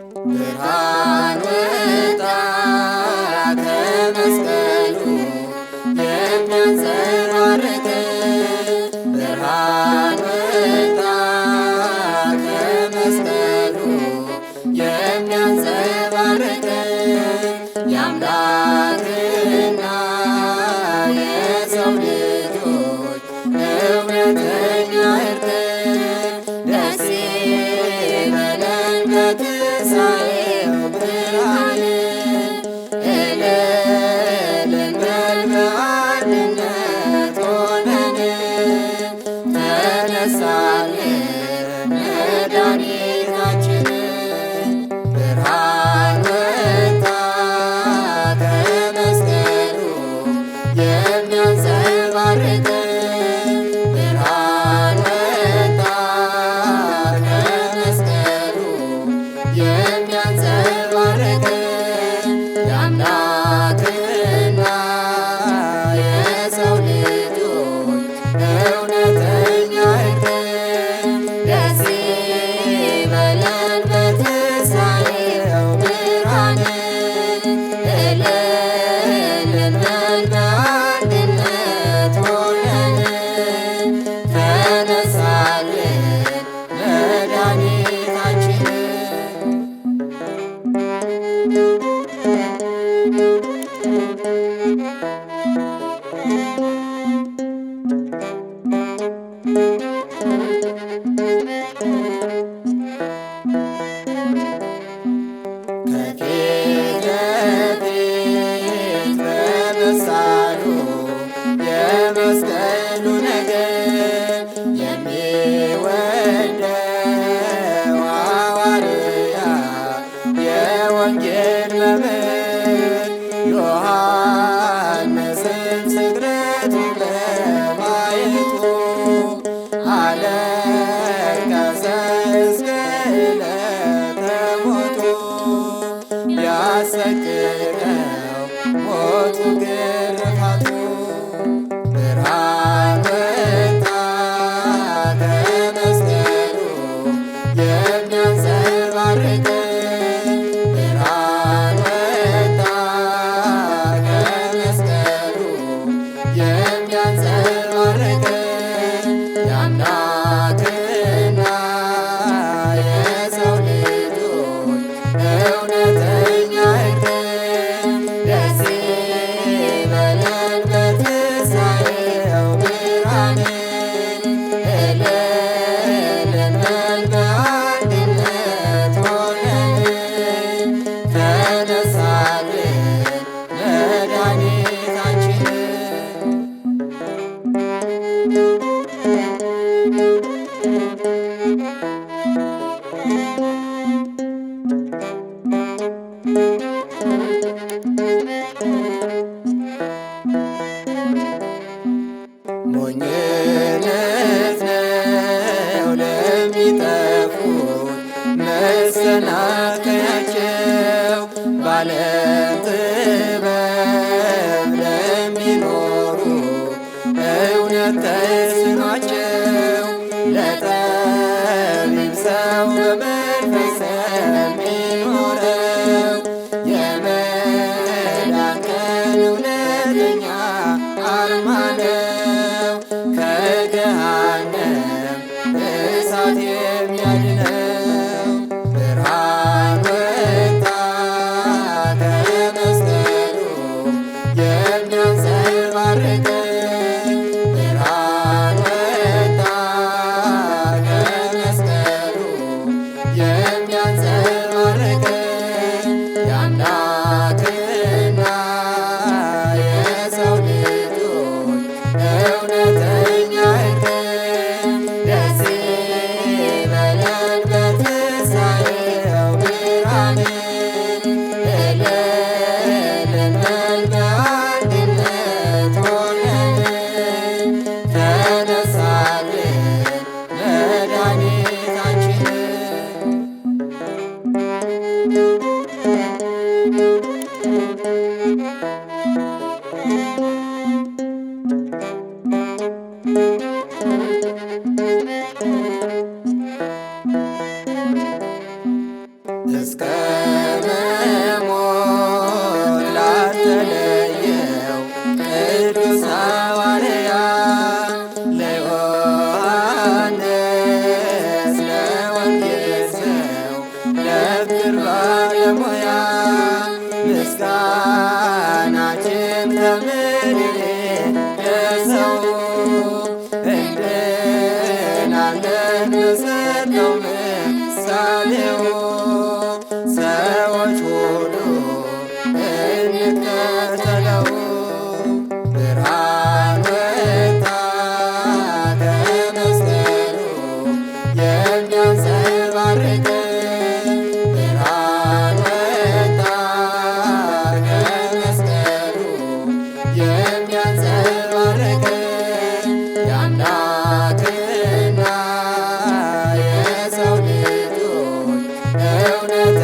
ብርሃን ወጣ ከመስቀሉ የሚያንጸባርቅ ብርሃን ወጣ ከመስቀሉ የሚያንጸባርቅ የአምላክና የሰው ልጆች እውነተኛ እርቅ ደስ ይበለን በትንሣኤው ብርሃን እልል እንበል በአንድነት ሆነን ተነሳልን መድኃኒታችን ብርሃን ወጣ ከመስቀሉ የሚያንጸባርቅ ብርሃን ወጣ ከመስቀሉ የሚያንጸባርቅ የአምላክና የሰው ልጆች እውነተኛ እርቅ ደስ ይበለን በትንሣኤው ብርሃን እልል እንበል በአንድነት ሆነን ተነሳልን መድኃኒታችን ከፊት ለፊት በመሳሉ የመስቀሉ ነገር የሚወደው ሐዋርያ የወንጌል መምህር ዮሐንስም ስቅለቱን ለማየቱ አለቀሰ እስከ ዕለተ ሞቱ ያሰቅለው ሞቱ ግርፋቱ ብርሃን ወጣ ከመስቀሉ የሚያንጸባርቅ ብርሃን ወጣ ከመስቀሉ የሚያንጸባርቅ የአምላክና የሰው ልጆች እውነተኛ እርቅ ደስ ይበለን በትንሣኤው ብርሃን እልል እንበል በአንድነት ሆነን ተነሳልን መድኃኒታችን ሞኝነት ነው ለሚጠፉት መሰናከያቸው ባለም ጥበብ ለሚኖሩ እውነት ተስኗቸው ለጠቢብ ሰው በመንፈስ የሚኖረው የመዳን ቀን እውነተኛ አርማ ነው ከገሃነም እሳት የሚያድነው ብርሃን ወጣ ከመስቀሉ የሚያንጸባርቅ ብርሃን ወጣ ከመስቀሉ የሚያንጸባርቅ የአምላክና የሰው ልጆች እውነተኛ እርቅ ደስ ይበለን በትንሣኤው ብርሃን እልል እንበል በአንድነት ሆነን ተነሳልን መድኃኒታችን እስከ መሞት ላልተለየው ቅዱስ ሐዋርያ ለዮሐንስ ለወንጌል ሰው ለፍቅር ባለሙያ ምስጋናችን ከምድር ለሰው እንድናለን በሰጠው ምሳሌው ሰዎች ሁሉ እንከተለው። ብርሃን ወጣ ከመስቀሉ የሚያንጸባርቅ ብርሃን ወጣ ከመስቀሉ የሚያንጸባርቅ የአምላክና የሰው ልጆች እውነት